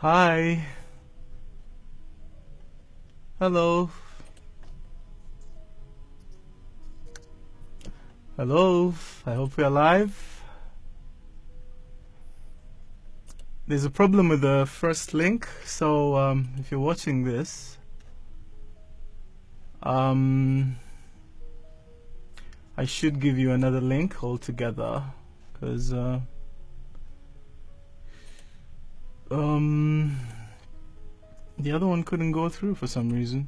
Hi. Hello. Hello. I hope you're alive. There's a problem with the first link, so if you're watching this, I should give you another link altogether, because the other one couldn't go through for some reason.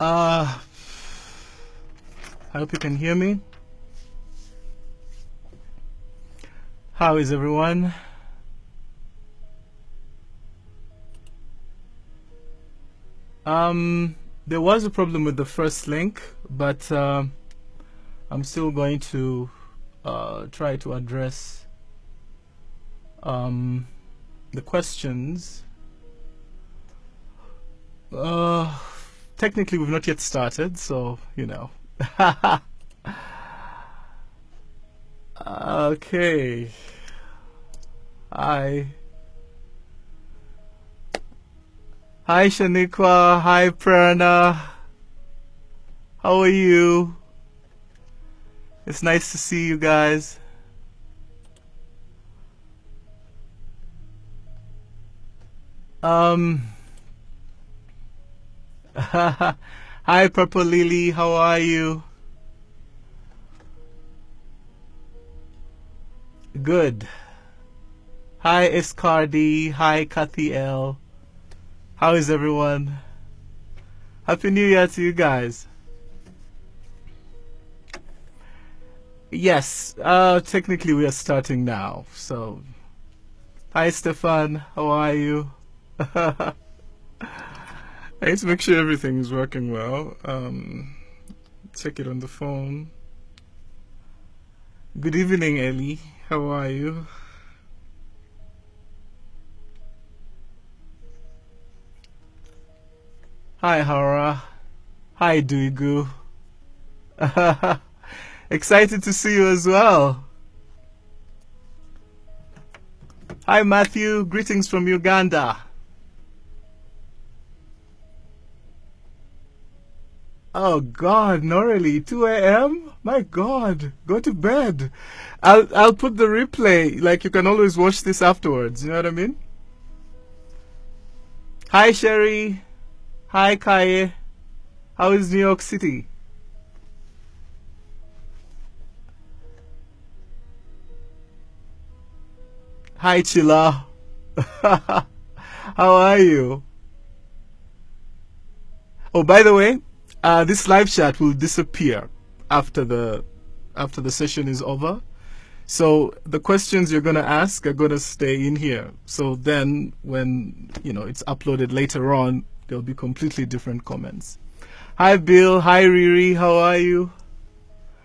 I hope you can hear me. How is everyone? There was a problem with the first link, but I'm still going to try to address the questions. Technically, we've not yet started, so you know. Okay. Hi. Hi, Shaniqua. Hi, Prerna. How are you? It's nice to see you guys. Hi, Purple Lily. How are you? Good. Hi, Escardi. Hi, Kathy L. How is everyone? Happy New Year to you guys. Yes, technically we are starting now. So, hi, Stefan. How are you? I need to make sure everything is working well. Check it on the phone. Good evening, Ellie. How are you? Hi, Hara. Hi, Duigu. Excited to see you as well. Hi, Matthew. Greetings from Uganda. Oh God, Norley, 2 a.m. My God, go to bed. I'll put the replay. Like you can always watch this afterwards. You know what I mean? Hi, Sherry. Hi, Kaye. How is New York City? Hi, Chilla. How are you? Oh, by the way, this live chat will disappear after the session is over. So the questions you're gonna ask are gonna stay in here. So then, when it's uploaded later on, there'll be completely different comments. Hi, Bill. Hi, Riri. How are you?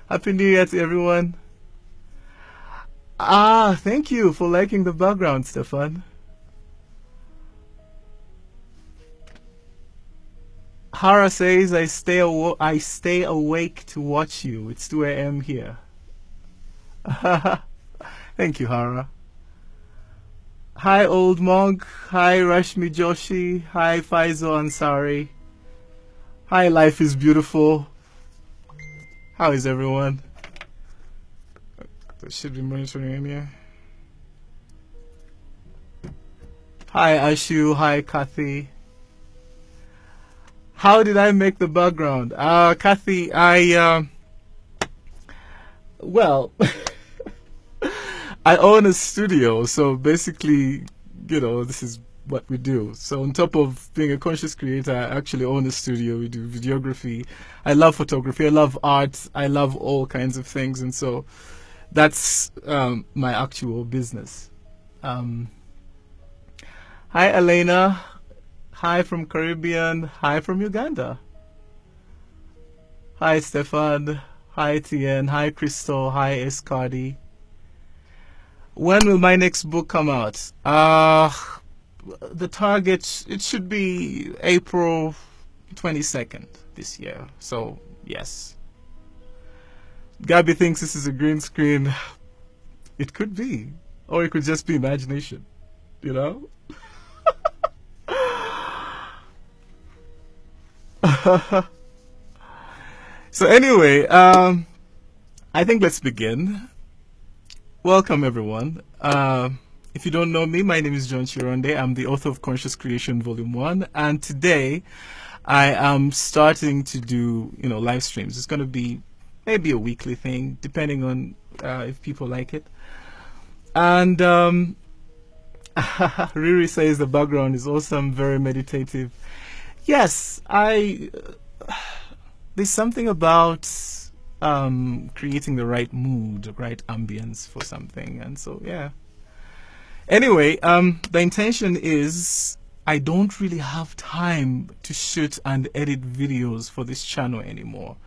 Happy New Year to everyone. Thank you for liking the background, Stefan. Hara says, I stay awake to watch you. It's 2 a.m. here. Thank you, Hara. Hi, Old Monk. Hi, Rashmi Joshi. Hi, Faizo Ansari. Hi, Life is Beautiful. How is everyone? Should be monitoring in here. Hi, Ashu. Hi, Kathy. How did I make the background? Kathy, well, I own a studio, so basically, this is what we do. So on top of being a conscious creator, I actually own a studio. We do videography. I love photography. I love art. I love all kinds of things. And so that's my actual business. Hi, Elena. Hi from Caribbean. Hi from Uganda. Hi, Stefan. Hi, Tien. Hi, Crystal. Hi, Escardi. When will my next book come out? The target, it should be April 22nd this year. So yes. Gabby thinks this is a green screen. It could be. Or it could just be imagination. You know? So anyway, I think let's begin. Welcome everyone. If you don't know me, my name is John Kironde. I'm the author of Conscious Creation Volume 1, and today I am starting to do, live streams. It's going to be maybe a weekly thing, depending on if people like it. And Riri says the background is awesome, very meditative. Yes, there's something about creating the right mood, the right ambience for something, and so yeah. Anyway, the intention is I don't really have time to shoot and edit videos for this channel anymore.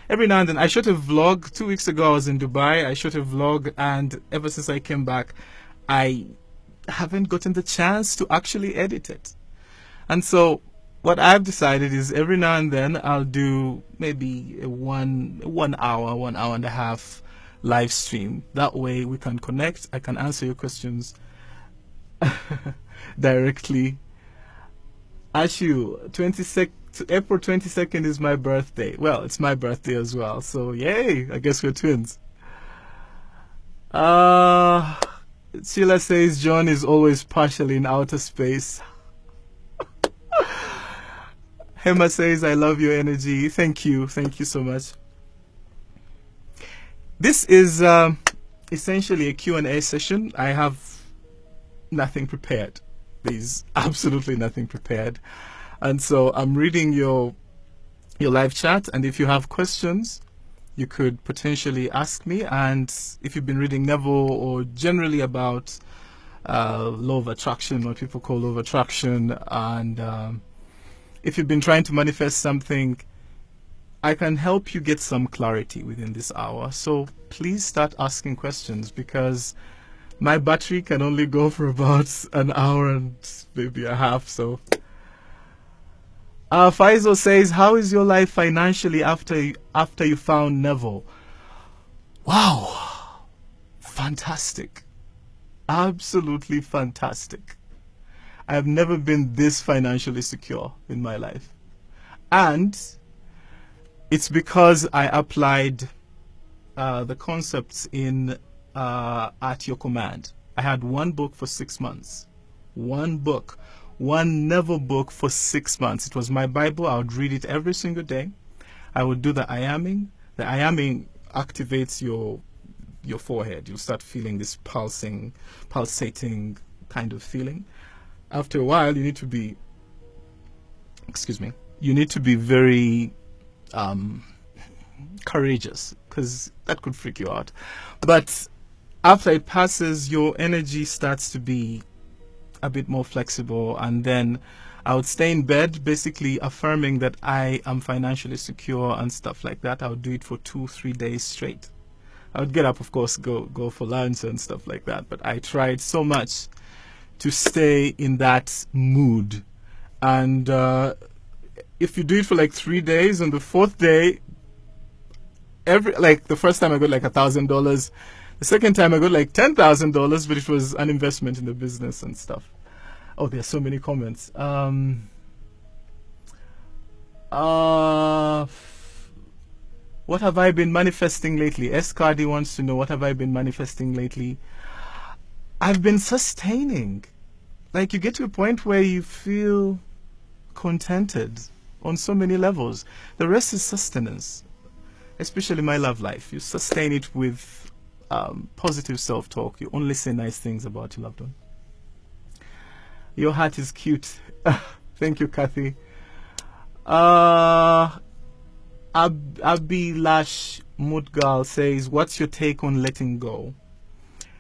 Every now and then, I shot a vlog 2 weeks ago. I was in Dubai. I shot a vlog, and ever since I came back, I haven't gotten the chance to actually edit it. And so what I've decided is every now and then I'll do maybe a one hour and a half live stream. That way we can connect. I can answer your questions directly. Ashu, April 22nd is my birthday. Well, it's my birthday as well. So yay, I guess we're twins. Sheila says John is always partially in outer space. Hema says, I love your energy. Thank you. Thank you so much. This is essentially a Q&A session. I have nothing prepared. There's absolutely nothing prepared. And so I'm reading your live chat. And if you have questions, you could potentially ask me. And if you've been reading Neville or generally about law of attraction, what people call law of attraction, and if you've been trying to manifest something, I can help you get some clarity within this hour. So please start asking questions, because my battery can only go for about an hour and maybe a half. So Faisal says, how is your life financially after you found Neville? Wow, fantastic, absolutely fantastic. I have never been this financially secure in my life. And it's because I applied the concepts in At Your Command. I had one book for 6 months. One book. One Neville book for 6 months. It was my Bible. I would read it every single day. I would do the I-aming. The I-aming activates your forehead. You'll start feeling this pulsating kind of feeling. After a while, you need to be very courageous, because that could freak you out. But after it passes, your energy starts to be a bit more flexible, and then I would stay in bed basically affirming that I am financially secure and stuff like that. I would do it for 2-3 days straight. I would get up, of course, go for lunch and stuff like that, but I tried so much to stay in that mood. And if you do it for like 3 days, on the 4th day, the first time I got like $1,000, the second time I got like $10,000, but it was an investment in the business and stuff. Oh, there's so many comments. What have I been manifesting lately? S. Cardi wants to know, what have I been manifesting lately? I've been sustaining. Like, you get to a point where you feel contented on so many levels. The rest is sustenance, especially my love life. You sustain it with positive self-talk. You only say nice things about your loved one. Your heart is cute. Thank you, Kathy. Abhilash Mudgal says, what's your take on letting go?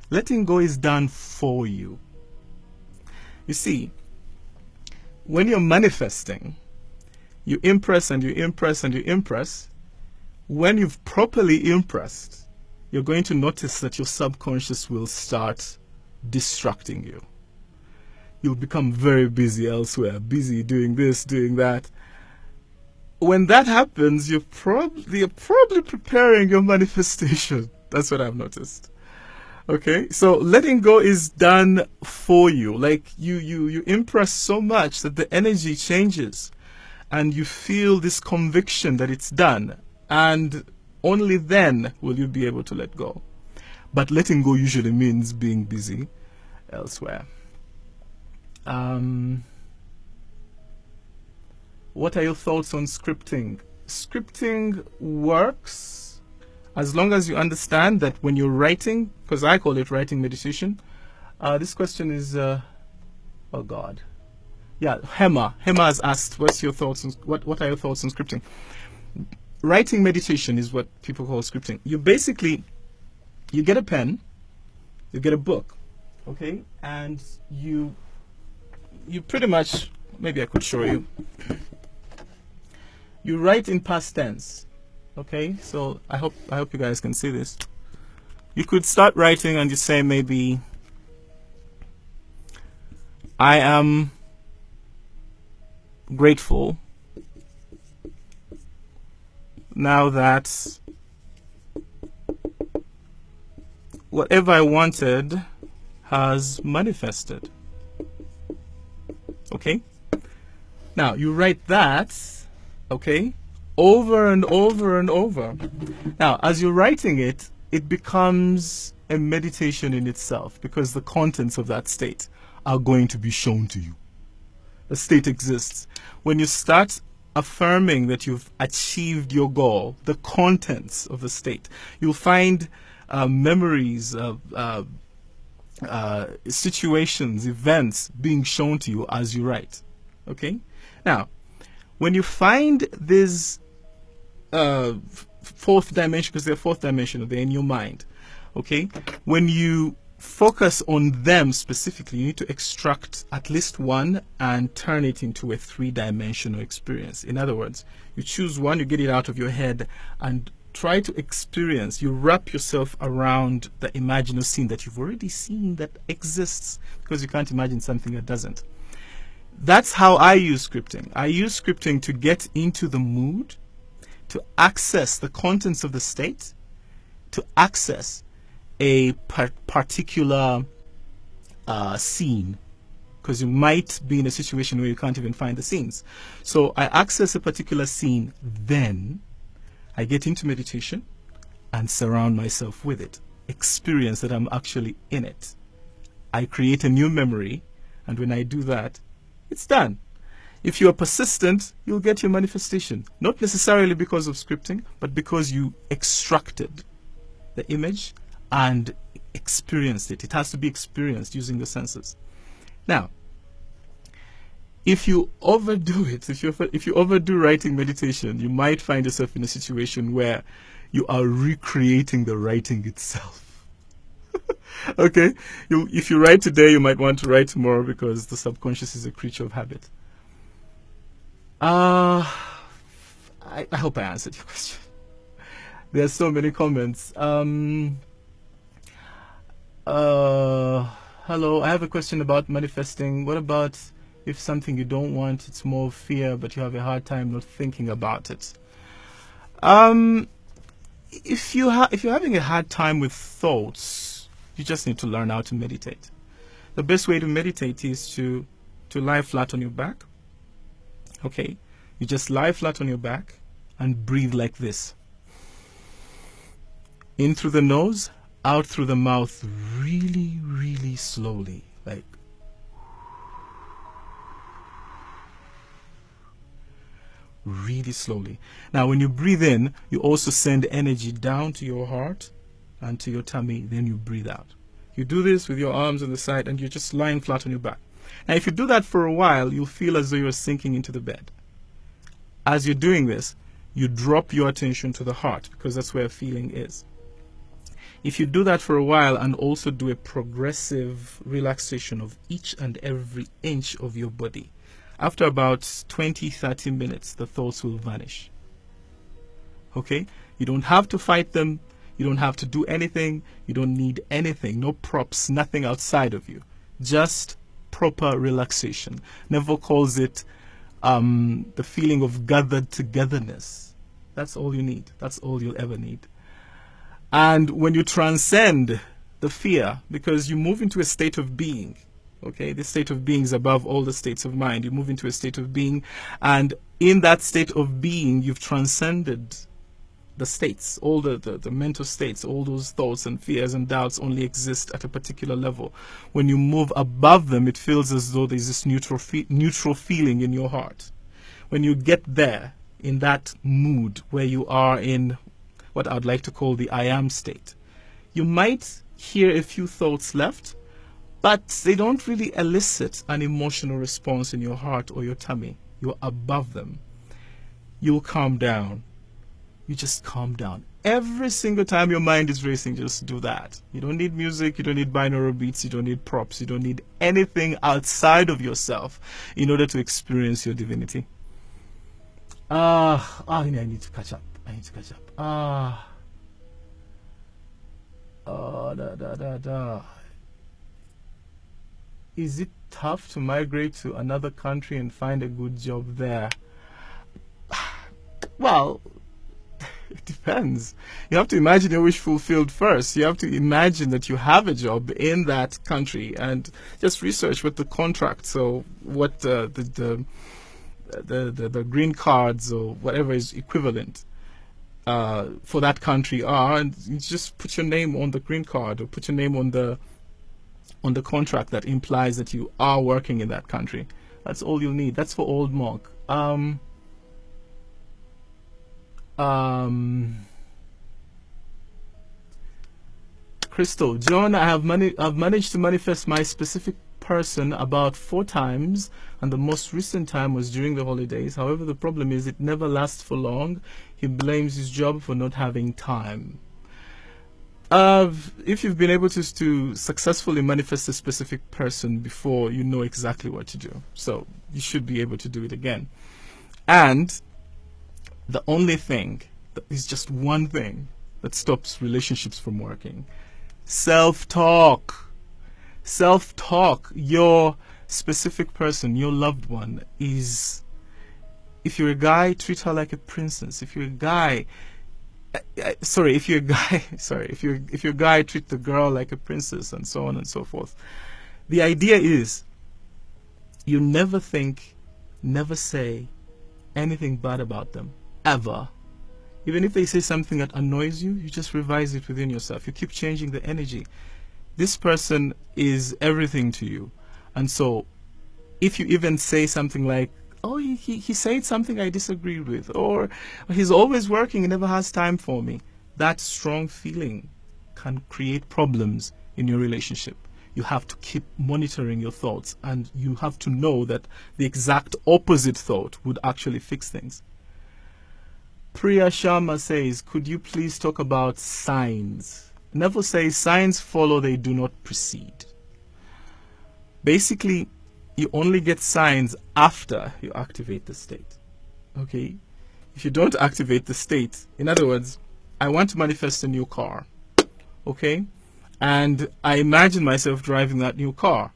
Letting go is done for you. You see, when you're manifesting, you impress and you impress and you impress. When you've properly impressed, you're going to notice that your subconscious will start distracting you. You'll become very busy elsewhere, busy doing this, doing that. when that happens, you're probably preparing your manifestation. That's what I've noticed. Okay, so letting go is done for you. Like you impress so much that the energy changes, and you feel this conviction that it's done, and only then will you be able to let go. But letting go usually means being busy elsewhere. What are your thoughts on scripting? Scripting works as long as you understand that when you're writing, because I call it writing meditation. This question is, oh God. Yeah, Hema has asked, what's your thoughts on, what are your thoughts on scripting? Writing meditation is what people call scripting. You get a pen, you get a book, okay, and you pretty much, maybe I could show you. You write in past tense, okay? So I hope you guys can see this. You could start writing and you say maybe, I am grateful now that whatever I wanted has manifested. Okay? Now you write that, okay, over and over and over. Now, as you're writing it, it becomes a meditation in itself, because the contents of that state are going to be shown to you. The state exists. When you start affirming that you've achieved your goal, the contents of the state, you'll find memories of situations, events being shown to you as you write. Okay? Now, when you find this fourth dimension, because they're fourth dimensional, they're in your mind, okay? When you focus on them specifically, you need to extract at least one and turn it into a three-dimensional experience. In other words, you choose one, you get it out of your head, and try to experience. You wrap yourself around the imaginal scene that you've already seen that exists, because you can't imagine something that doesn't. That's how I use scripting. I use scripting to get into the mood, to access the contents of the state, to access a particular scene, because you might be in a situation where you can't even find the scenes. So I access a particular scene, then I get into meditation and surround myself with it, experience that I'm actually in it. I create a new memory, and when I do that, it's done. If you are persistent, you'll get your manifestation. Not necessarily because of scripting, but because you extracted the image and experienced it. It has to be experienced using the senses. Now, if you overdo it, if you overdo writing meditation, you might find yourself in a situation where you are recreating the writing itself. Okay? If you write today, you might want to write tomorrow, because the subconscious is a creature of habit. I hope I answered your question. There are so many comments. Hello, I have a question about manifesting. What about if something you don't want, it's more fear, but you have a hard time not thinking about it? If you're having a hard time with thoughts, you just need to learn how to meditate. The best way to meditate is to lie flat on your back. Okay? You just lie flat on your back and breathe like this. In through the nose, out through the mouth, really, really slowly. Like, really slowly. Now, when you breathe in, you also send energy down to your heart and to your tummy, then you breathe out. You do this with your arms on the side, and you're just lying flat on your back. Now, if you do that for a while, you'll feel as though you're sinking into the bed. As you're doing this, you drop your attention to the heart, because that's where feeling is. If you do that for a while and also do a progressive relaxation of each and every inch of your body, after about 20-30 minutes, the thoughts will vanish. Okay? You don't have to fight them. You don't have to do anything. You don't need anything. No props, nothing outside of you. Just proper relaxation. Neville calls it the feeling of gathered togetherness. That's all you need. That's all you'll ever need. And when you transcend the fear, because you move into a state of being, okay, the state of being is above all the states of mind. You move into a state of being, and in that state of being, you've transcended the states, all the mental states. All those thoughts and fears and doubts only exist at a particular level. When you move above them, it feels as though there's this neutral feeling in your heart. When you get there, in that mood where you are in what I'd like to call the I am state, you might hear a few thoughts left, but they don't really elicit an emotional response in your heart or your tummy. You're above them. You'll calm down. You just calm down. Every single time your mind is racing, just do that. You don't need music, you don't need binaural beats, you don't need props, you don't need anything outside of yourself in order to experience your divinity. I need to catch up. Is it tough to migrate to another country and find a good job there? Well, it depends. You have to imagine your wish fulfilled first. You have to imagine that you have a job in that country and just research what the contracts or what the green cards or whatever is equivalent for that country are, and you just put your name on the green card or put your name on the contract that implies that you are working in that country. That's all you'll need. That's for Old Monk. Crystal, John, I've managed to manifest my specific person about 4 times, and the most recent time was during the holidays. However, the problem is it never lasts for long. He blames his job for not having time. If you've been able to successfully manifest a specific person before, you know exactly what to do. So you should be able to do it again. And the only thing, is just one thing that stops relationships from working. Self-talk. Self-talk. Your specific person, your loved one, is, if you're a guy, treat her like a princess. If you're a guy, if you're a guy, treat the girl like a princess, and so on and so forth. The idea is, you never think, never say anything bad about them, ever. Even if they say something that annoys you, you just revise it within yourself. You keep changing the energy. This person is everything to you. And so if you even say something like, oh, he said something I disagreed with, or he's always working, he never has time for me, that strong feeling can create problems in your relationship. You have to keep monitoring your thoughts, and you have to know that the exact opposite thought would actually fix things. Priya Sharma says, could you please talk about signs? Neville says, signs follow, they do not precede. Basically, you only get signs after you activate the state. Okay? If you don't activate the state, in other words, I want to manifest a new car. Okay? And I imagine myself driving that new car.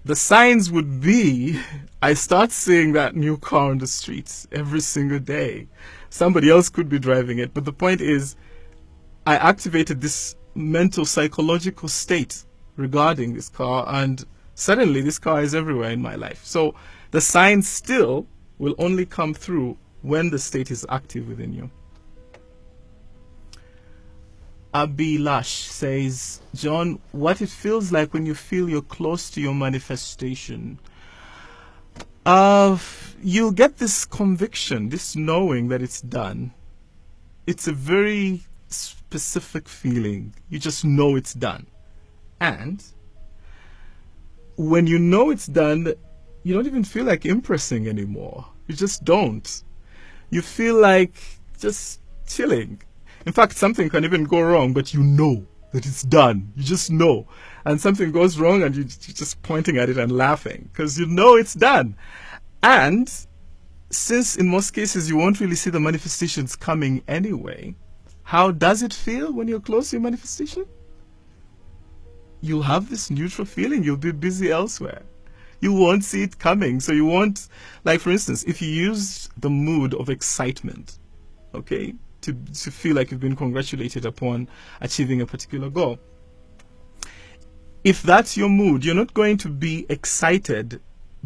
The signs would be, I start seeing that new car on the streets every single day. Somebody else could be driving it. But the point is, I activated this mental, psychological state regarding this car, and suddenly this car is everywhere in my life. So the signs still will only come through when the state is active within you. Abhilash says, John, what it feels like when you feel you're close to your manifestation. You get this conviction, this knowing that it's done. It's a very specific feeling. You just know it's done. And when you know it's done, you don't even feel like impressing anymore. You just don't. You feel like just chilling. In fact, something can even go wrong, but you know that it's done. You just know. And something goes wrong and you're just pointing at it and laughing because you know it's done. And since in most cases you won't really see the manifestations coming anyway, how does it feel when you're close to your manifestation? You'll have this neutral feeling. You'll be busy elsewhere. You won't see it coming. So you won't, like for instance, if you use the mood of excitement, okay, to feel like you've been congratulated upon achieving a particular goal. If that's your mood, you're not going to be excited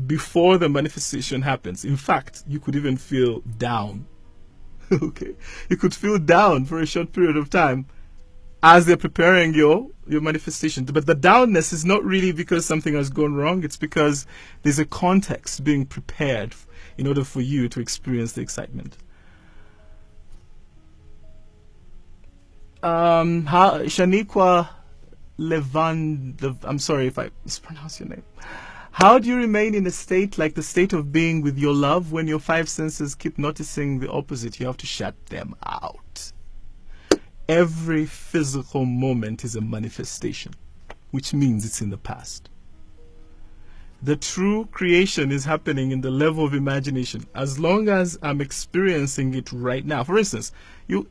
before the manifestation happens. In fact, you could even feel down. Okay, you could feel down for a short period of time as they're preparing your manifestation. But the downness is not really because something has gone wrong. It's because there's a context being prepared in order for you to experience the excitement. Shaniqua I'm sorry if I mispronounce your name. How do you remain in a state like the state of being with your love when your five senses keep noticing the opposite? You have to shut them out. Every physical moment is a manifestation, which means it's in the past. The true creation is happening in the level of imagination. As long as I'm experiencing it right now. For instance,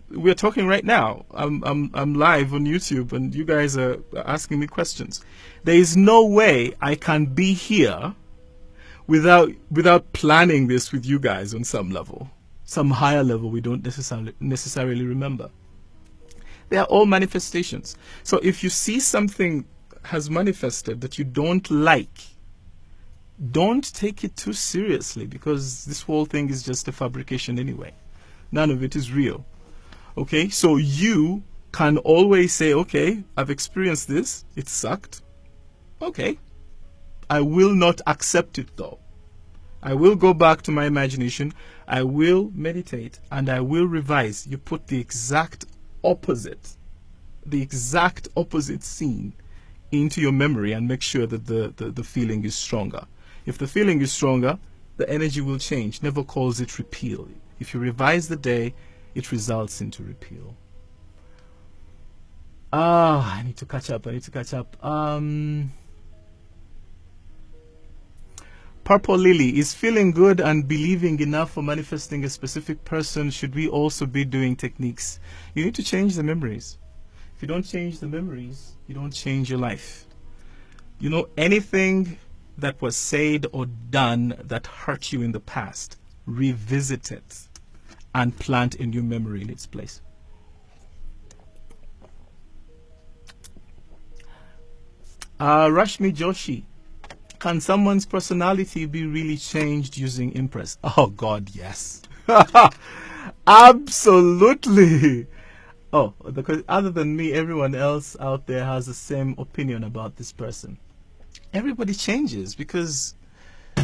we're talking right now. I'm live on YouTube, and you guys are asking me questions. There is no way I can be here without planning this with you guys on some level, some higher level we don't necessarily remember. They are all manifestations. So if you see something has manifested that you don't like, don't take it too seriously, because this whole thing is just a fabrication anyway. None of it is real. Okay, so you can always say, okay, I've experienced this, it sucked. Okay, I will not accept it though. I will go back to my imagination, I will meditate, and I will revise. You put the exact opposite scene into your memory and make sure that the feeling is stronger. If the feeling is stronger, the energy will change. Never calls it repeal. If you revise the day, it results into repeal. I need to catch up. Purple Lily, is feeling good and believing enough for manifesting a specific person? Should we also be doing techniques? You need to change the memories. If you don't change the memories, you don't change your life. You know, anything that was said or done that hurt you in the past, revisit it and plant a new memory in its place. Rashmi Joshi, can someone's personality be really changed using Impress? Oh God, yes. Absolutely. Oh, because other than me, everyone else out there has the same opinion about this person. Everybody changes because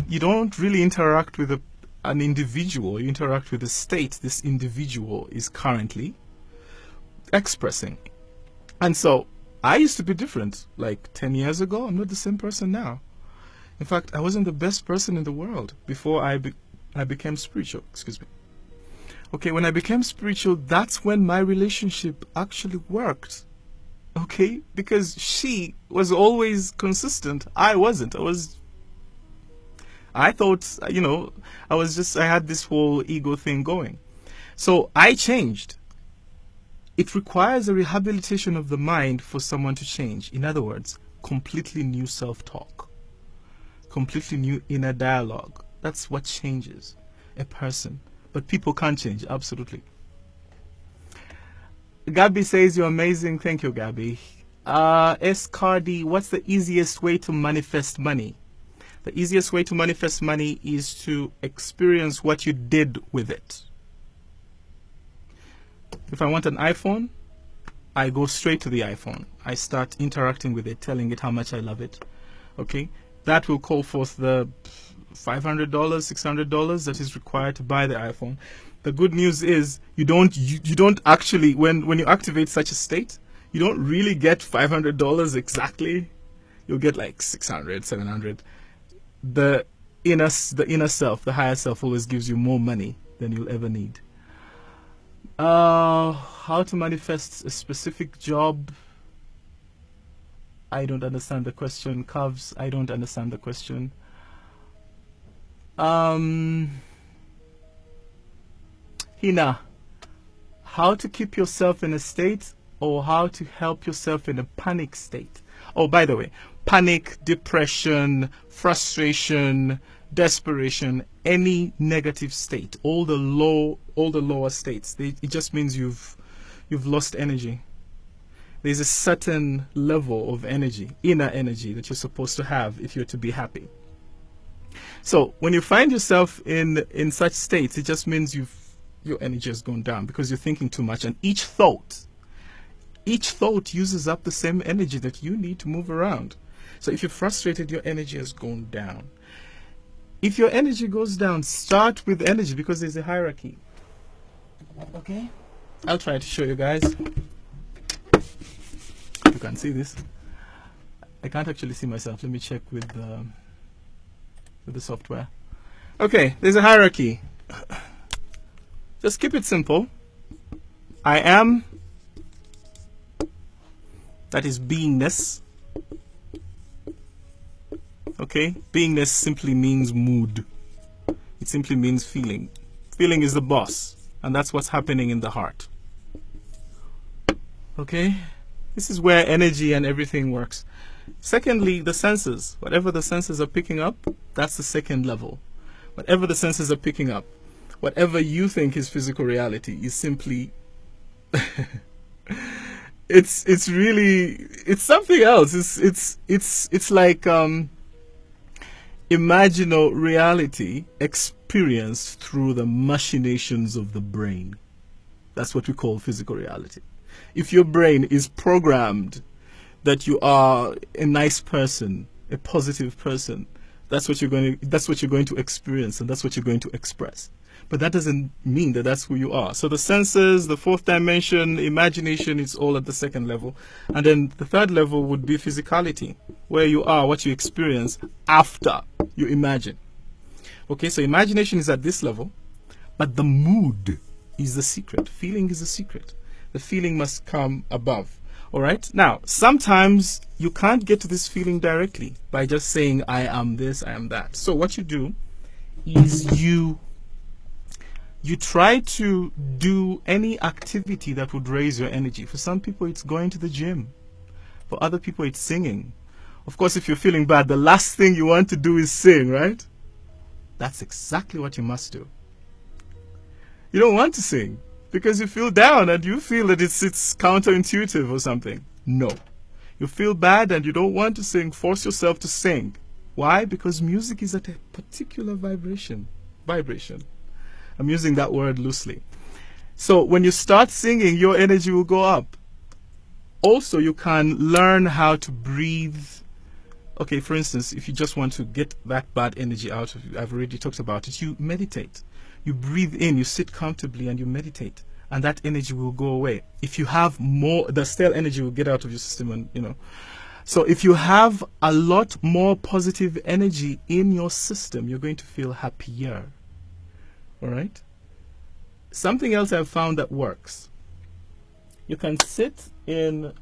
you don't really interact with an individual, you interact with the state this individual is currently expressing. And so I used to be different like 10 years ago. I'm not the same person now. In fact, I wasn't the best person in the world before I became spiritual. Excuse me. Okay, when I became spiritual, that's when my relationship actually worked. Okay, because she was always consistent. I wasn't. I thought, you know, I had this whole ego thing going. So I changed. It requires a rehabilitation of the mind for someone to change. In other words, completely new self-talk, completely new inner dialogue. That's what changes a person. But people can't change, absolutely. Gabby says you're amazing. Thank you, Gabby. S. Cardi, what's the easiest way to manifest money? The easiest way to manifest money is to experience what you did with it. If I want an iPhone, I go straight to the iPhone. I start interacting with it, telling it how much I love it. Okay? That will call forth the $500, $600 that is required to buy the iPhone. The good news is you don't actually, when you activate such a state, you don't really get $500 exactly. You'll get like 600, 700. The inner self, the higher self, always gives you more money than you'll ever need. How to manifest a specific job? I don't understand the question. Cavs, I don't understand the question. Hina, how to keep yourself in a state or how to help yourself in a panic state. Oh, by the way, panic, depression, frustration, desperation, any negative state, all the lower states, it just means you've lost energy. There's a certain level of energy, inner energy, that you're supposed to have if you're to be happy. So when you find yourself in such states, it just means your energy has gone down because you're thinking too much, and each thought uses up the same energy that you need to move around. So if you're frustrated, your energy has gone down. If your energy goes down, start with energy, because there's a hierarchy. Okay? I'll try to show you guys. You can see this. I can't actually see myself. Let me check with the software. Okay, there's a hierarchy. Just keep it simple. I am, that is beingness. Okay, beingness simply means mood. It simply means feeling. Feeling is the boss, and that's what's happening in the heart. Okay, this is where energy and everything works. Secondly, the senses. Whatever the senses are picking up, that's the second level. Whatever the senses are picking up, whatever you think is physical reality is simply it's really, it's something else. It's like imaginal reality experienced through the machinations of the brain. That's what we call physical reality. If your brain is programmed that you are a nice person, a positive person, that's what you're going to experience, and that's what you're going to express. But that doesn't mean that that's who you are. So the senses, the fourth dimension, imagination, it's all at the second level. And then the third level would be physicality, where you are, what you experience after you imagine. Okay, so imagination is at this level, but the mood is the secret. Feeling is the secret. The feeling must come above. All right. Now, sometimes you can't get to this feeling directly by just saying, I am this, I am that. So what you do is you try to do any activity that would raise your energy. For some people, it's going to the gym. For other people, it's singing. Of course, if you're feeling bad, the last thing you want to do is sing, right? That's exactly what you must do. You don't want to sing because you feel down and you feel that it's counterintuitive or something. No. You feel bad and you don't want to sing. Force yourself to sing. Why? Because music is at a particular vibration. I'm using that word loosely. So when you start singing, your energy will go up. Also, you can learn how to breathe. Okay, for instance, if you just want to get that bad energy out of you, I've already talked about it, you meditate. You breathe in, you sit comfortably and you meditate, and that energy will go away. If you have more, the stale energy will get out of your system, and so if you have a lot more positive energy in your system, you're going to feel happier. All right? Something else I've found that works. You can sit in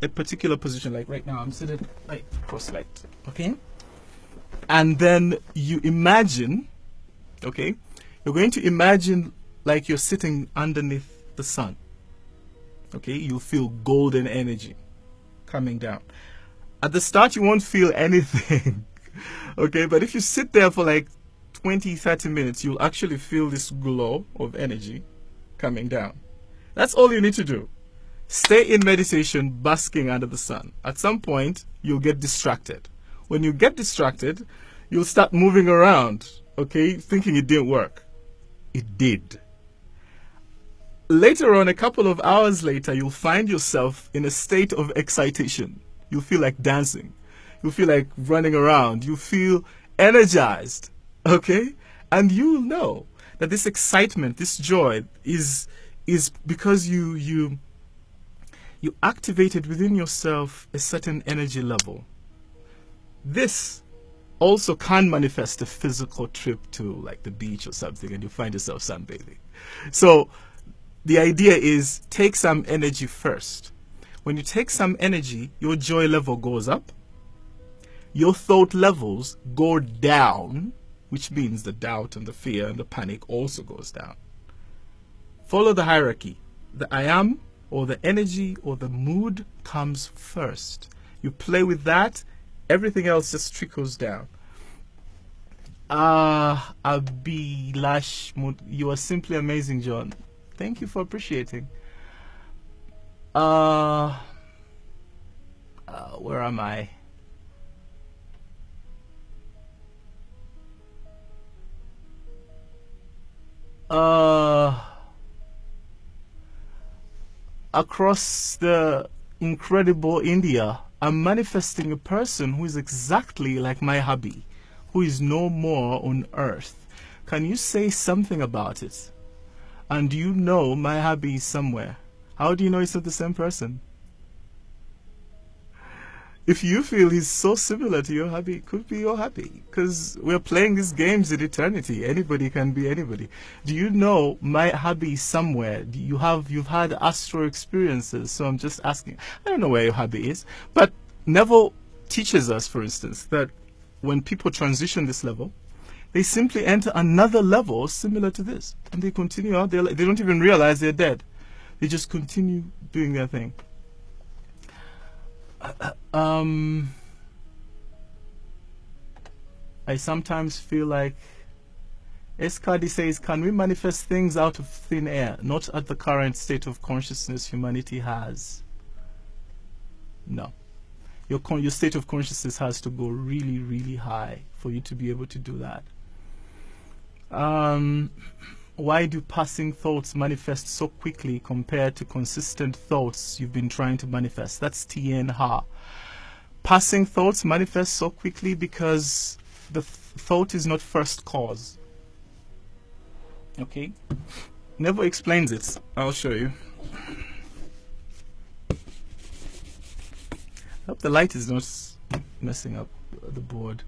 a particular position, like right now I'm sitting like cross-legged, okay? And then you imagine, okay? You're going to imagine like you're sitting underneath the sun, okay? You'll feel golden energy coming down. At the start, you won't feel anything, okay? But if you sit there for like 20-30 minutes, you'll actually feel this glow of energy coming down. That's all you need to do. Stay in meditation, basking under the sun. At some point, you'll get distracted. When you get distracted, you'll start moving around, okay, thinking it didn't work. It did. Later on, a couple of hours later, you'll find yourself in a state of excitation. You'll feel like dancing. You'll feel like running around. You feel energized, okay? And you'll know that this excitement, this joy is because you activated within yourself a certain energy level. This also can manifest a physical trip to like the beach or something, and you find yourself sunbathing. So the idea is take some energy first. When you take some energy, your joy level goes up. Your thought levels go down, which means the doubt and the fear and the panic also goes down. Follow the hierarchy. The I am, or the energy or the mood comes first. You play with that, everything else just trickles down. Abilash, you are simply amazing, John. Thank you for appreciating. Where am I? Across the incredible India, I'm manifesting a person who is exactly like my hubby, who is no more on earth. Can you say something about it? And you know my hubby is somewhere. How do you know it's not the same person? If you feel he's so similar to your hubby, it could be your hubby. Because we're playing these games in eternity. Anybody can be anybody. Do you know my hubby is somewhere? You've had astral experiences, so I'm just asking. I don't know where your hubby is. But Neville teaches us, for instance, that when people transition this level, they simply enter another level similar to this. And they continue out there. They don't even realize they're dead. They just continue doing their thing. I sometimes feel like Eskadi says, can we manifest things out of thin air? Not at the current state of consciousness humanity has. No. Your state of consciousness has to go really, really high for you to be able to do that. Why do passing thoughts manifest so quickly compared to consistent thoughts you've been trying to manifest? That's Tien Ha. Passing thoughts manifest so quickly because the thought is not first cause. Okay? Never explains it. I'll show you. I hope the light is not messing up the board.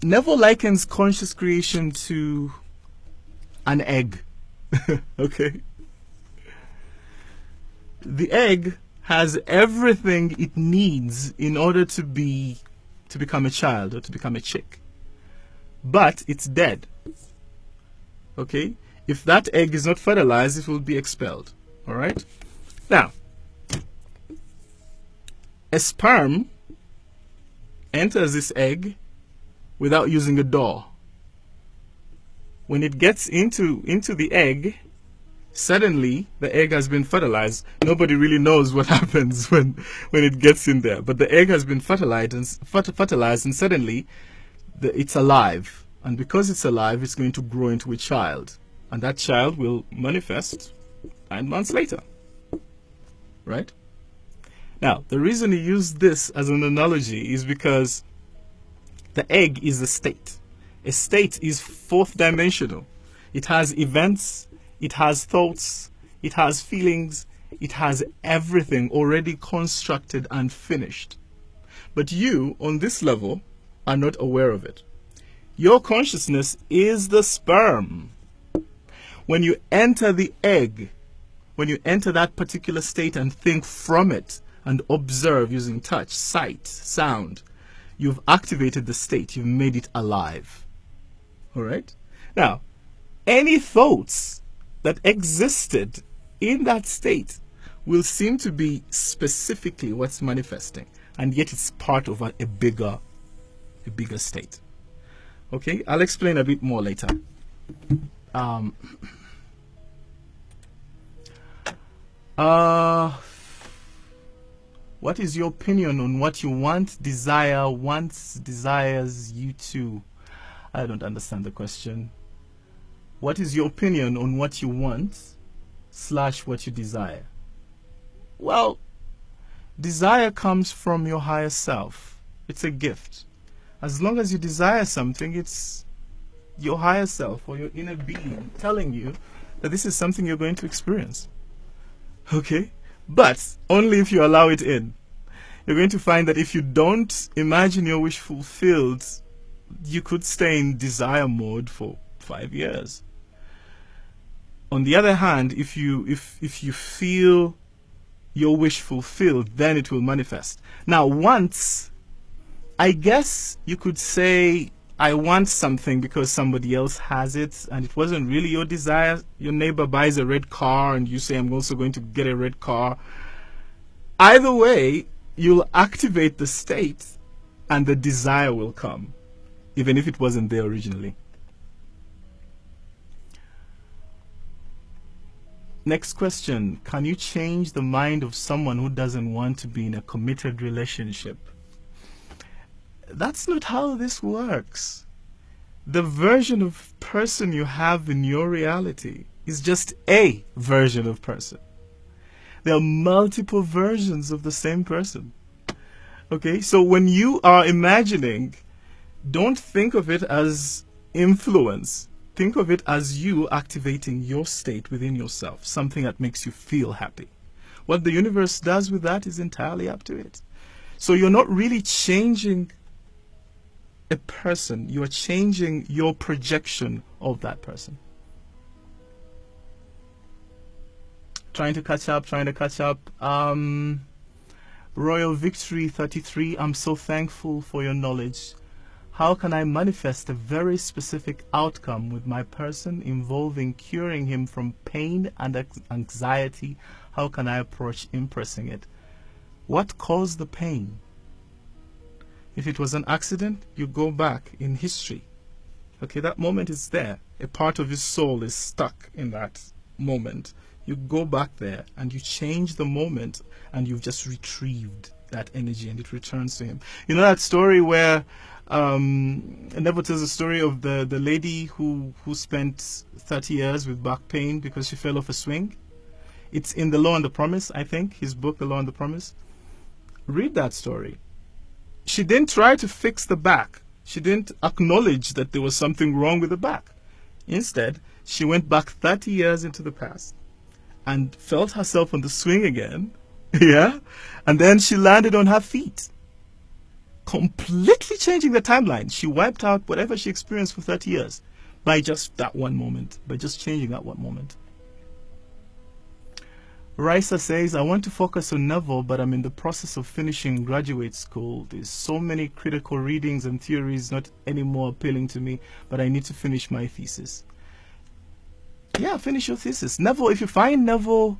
Neville likens conscious creation to an egg. Okay? The egg has everything it needs in order to become a child or to become a chick. But it's dead. Okay? If that egg is not fertilized, it will be expelled. Alright? Now, a sperm enters this egg without using a door. When it gets into the egg, suddenly the egg has been fertilized. Nobody really knows what happens when it gets in there, but the egg has been fertilized and suddenly it's alive. And because it's alive, it's going to grow into a child, and that child will manifest 9 months later. Right? Now, the reason he used this as an analogy is because the egg is a state. A state is fourth dimensional. It has events, it has thoughts, it has feelings, it has everything already constructed and finished. But you, on this level, are not aware of it. Your consciousness is the sperm. When you enter the egg, when you enter that particular state and think from it and observe using touch, sight, sound, you've activated the state. You've made it alive. All right? Now, any thoughts that existed in that state will seem to be specifically what's manifesting, and yet it's part of a bigger state. Okay? I'll explain a bit more later. What is your opinion on what you want, desire, wants, desires you to? I don't understand the question. What is your opinion on what you want / what you desire? Well, desire comes from your higher self. It's a gift. As long as you desire something, it's your higher self or your inner being telling you that this is something you're going to experience. Okay? But only if you allow it in. You're going to find that if you don't imagine your wish fulfilled, you could stay in desire mode for 5 years. On the other hand, if you feel your wish fulfilled, then it will manifest. Now, once, I guess you could say I want something because somebody else has it and it wasn't really your desire. Your neighbor buys a red car and you say, I'm also going to get a red car. Either way, you'll activate the state and the desire will come, even if it wasn't there originally. Next question. Can you change the mind of someone who doesn't want to be in a committed relationship? That's not how this works. The version of person you have in your reality is just a version of person. There are multiple versions of the same person. Okay, so when you are imagining, don't think of it as influence. Think of it as you activating your state within yourself, something that makes you feel happy. What the universe does with that is entirely up to it. So you're not really changing a person, you are changing your projection of that person. Trying to catch up. Royal Victory 33, I'm so thankful for your knowledge. How can I manifest a very specific outcome with my person involving curing him from pain and anxiety? How can I approach impressing it? What caused the pain? If it was an accident, you go back in history. Okay, that moment is there. A part of his soul is stuck in that moment. You go back there and you change the moment and you've just retrieved that energy and it returns to him. You know that story where Neville tells the story of the lady who spent 30 years with back pain because she fell off a swing? It's in The Law and the Promise, I think, his book, The Law and the Promise. Read that story. She didn't try to fix the back. She didn't acknowledge that there was something wrong with the back. Instead, she went back 30 years into the past and felt herself on the swing again. Yeah? And then she landed on her feet, completely changing the timeline. She wiped out whatever she experienced for 30 years by just that one moment, by just changing that one moment. Raisa says, I want to focus on Neville, but I'm in the process of finishing graduate school. There's so many critical readings and theories not anymore appealing to me, but I need to finish my thesis. Yeah, finish your thesis. Neville, if you find Neville,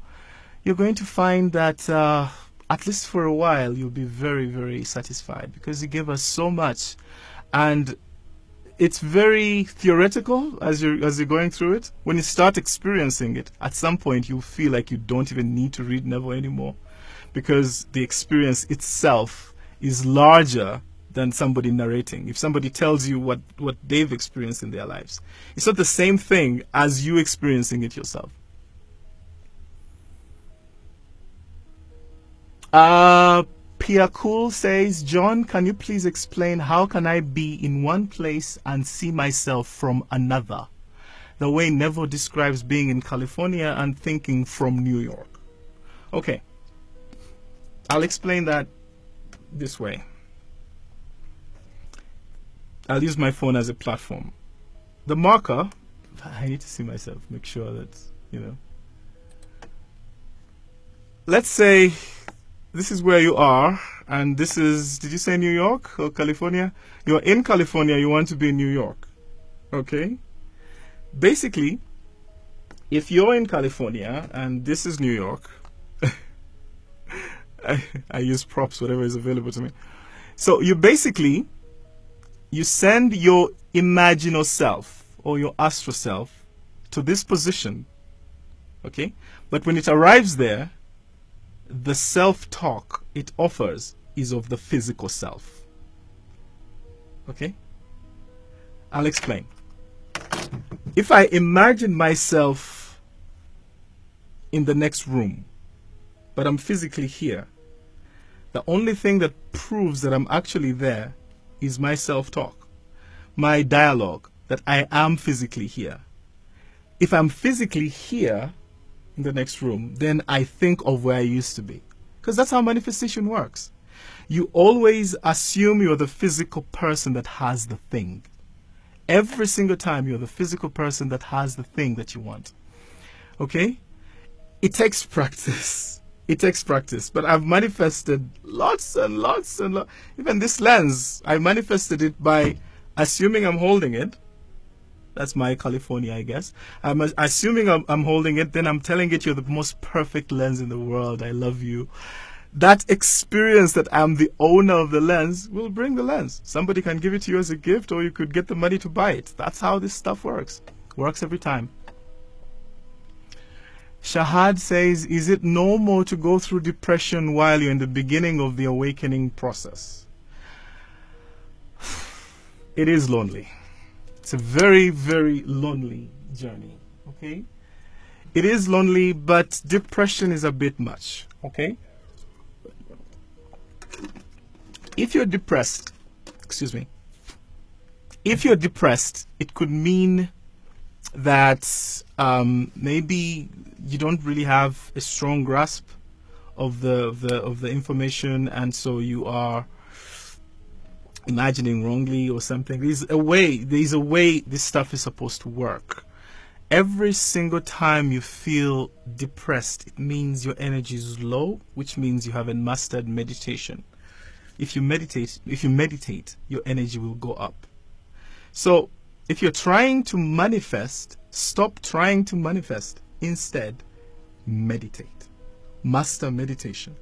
you're going to find that at least for a while, you'll be very, very satisfied because he gave us so much. And it's very theoretical as you're going through it. When you start experiencing it, at some point you'll feel like you don't even need to read Neville anymore because the experience itself is larger than somebody narrating. If somebody tells you what they've experienced in their lives, it's not the same thing as you experiencing it yourself. Pia Cool says, John, can you please explain how can I be in one place and see myself from another? The way Neville describes being in California and thinking from New York. Okay, I'll explain that this way. I'll use my phone as a platform. The marker, I need to see myself, make sure that, you know. Let's say this is where you are, and this is, did you say New York or California? You're in California, you want to be in New York. Okay? Basically, if you're in California and this is New York, I use props, whatever is available to me. So you basically, you send your imaginal self or your astral self to this position. Okay? But when it arrives there, the self-talk it offers is of the physical self. Okay? I'll explain. If I imagine myself in the next room, but I'm physically here, the only thing that proves that I'm actually there is my self-talk, my dialogue, that I am physically here. If I'm physically here in the next room, then I think of where I used to be. Because that's how manifestation works. You always assume you're the physical person that has the thing. Every single time you're the physical person that has the thing that you want. Okay? It takes practice. It takes practice. But I've manifested lots and lots and lots. Even this lens, I manifested it by assuming I'm holding it, that's my California, I guess. I'm assuming I'm holding it, then I'm telling it you're the most perfect lens in the world. I love you. That experience that I'm the owner of the lens will bring the lens. Somebody can give it to you as a gift, or you could get the money to buy it. That's how this stuff works. Works every time. Shahad says, is it normal to go through depression while you're in the beginning of the awakening process? It is lonely. It's a very, very lonely journey, okay? It is lonely, but depression is a bit much, okay? If you're depressed, if you're depressed, it could mean that maybe you don't really have a strong grasp of the information, and so you are imagining wrongly or something. There's a way this stuff is supposed to work. Every single time you feel depressed, it means your energy is low, which means you haven't mastered meditation. If you meditate, your energy will go up. So if you're trying to manifest, stop trying to manifest. Instead, meditate. Master meditation.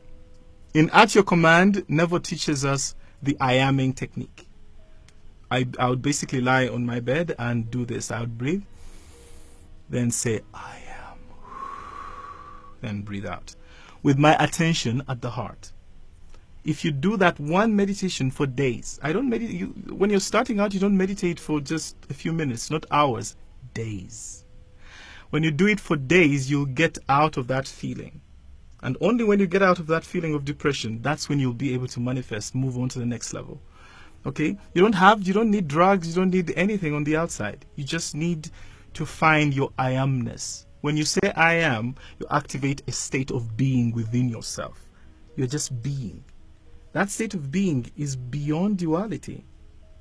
In At Your Command, Never teaches us the I aming technique. I would basically lie on my bed and do this. I would breathe, then say, I am. Then breathe out. With my attention at the heart. If you do that one meditation for days, I don't meditate. When you're starting out, you don't meditate for just a few minutes, not hours, days. When you do it for days, you'll get out of that feeling. And only when you get out of that feeling of depression, that's when you'll be able to manifest, move on to the next level. Okay? You don't need drugs, you don't need anything on the outside. You just need to find your I amness. When you say I am, you activate a state of being within yourself. You're just being. That state of being is beyond duality,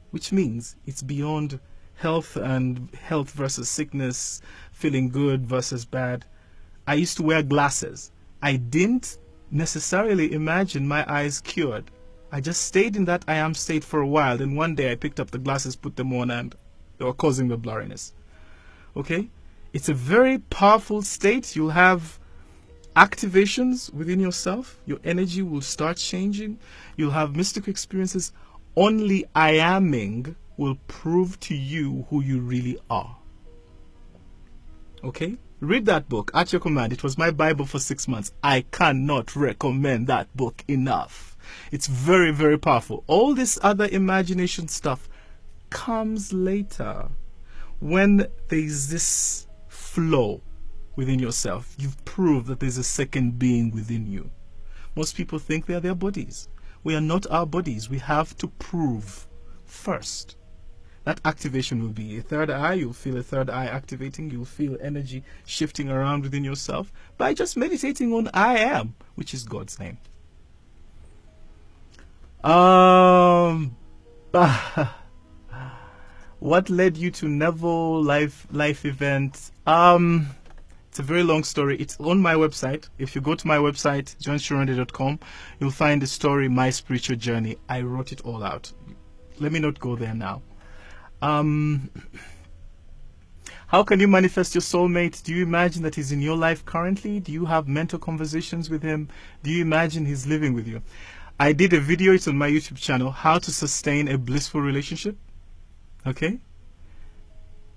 which means it's beyond health and health versus sickness, feeling good versus bad. I used to wear glasses. I didn't necessarily imagine my eyes cured. I just stayed in that I am state for a while. Then one day I picked up the glasses, put them on, and they were causing the blurriness. Okay? It's a very powerful state. You'll have activations within yourself. Your energy will start changing. You'll have mystical experiences. Only I aming will prove to you who you really are. Okay? Read that book, At Your Command. It was my Bible for 6 months. I cannot recommend that book enough. It's very, very powerful. All this other imagination stuff comes later. When there's this flow within yourself, you've proved that there's a second being within you. Most people think they are their bodies. We are not our bodies. We have to prove first. That activation will be a third eye. You'll feel a third eye activating. You'll feel energy shifting around within yourself by just meditating on I am, which is God's name. What led you to Neville life event? It's a very long story. It's on my website. If you go to my website, johnkironde.com, you'll find the story, My Spiritual Journey. I wrote it all out. Let me not go there now. How can you manifest your soulmate? Do you imagine that he's in your life currently? Do you have mental conversations with him? Do you imagine he's living with you? I did a video, it's on my YouTube channel, how to sustain a blissful relationship. Okay?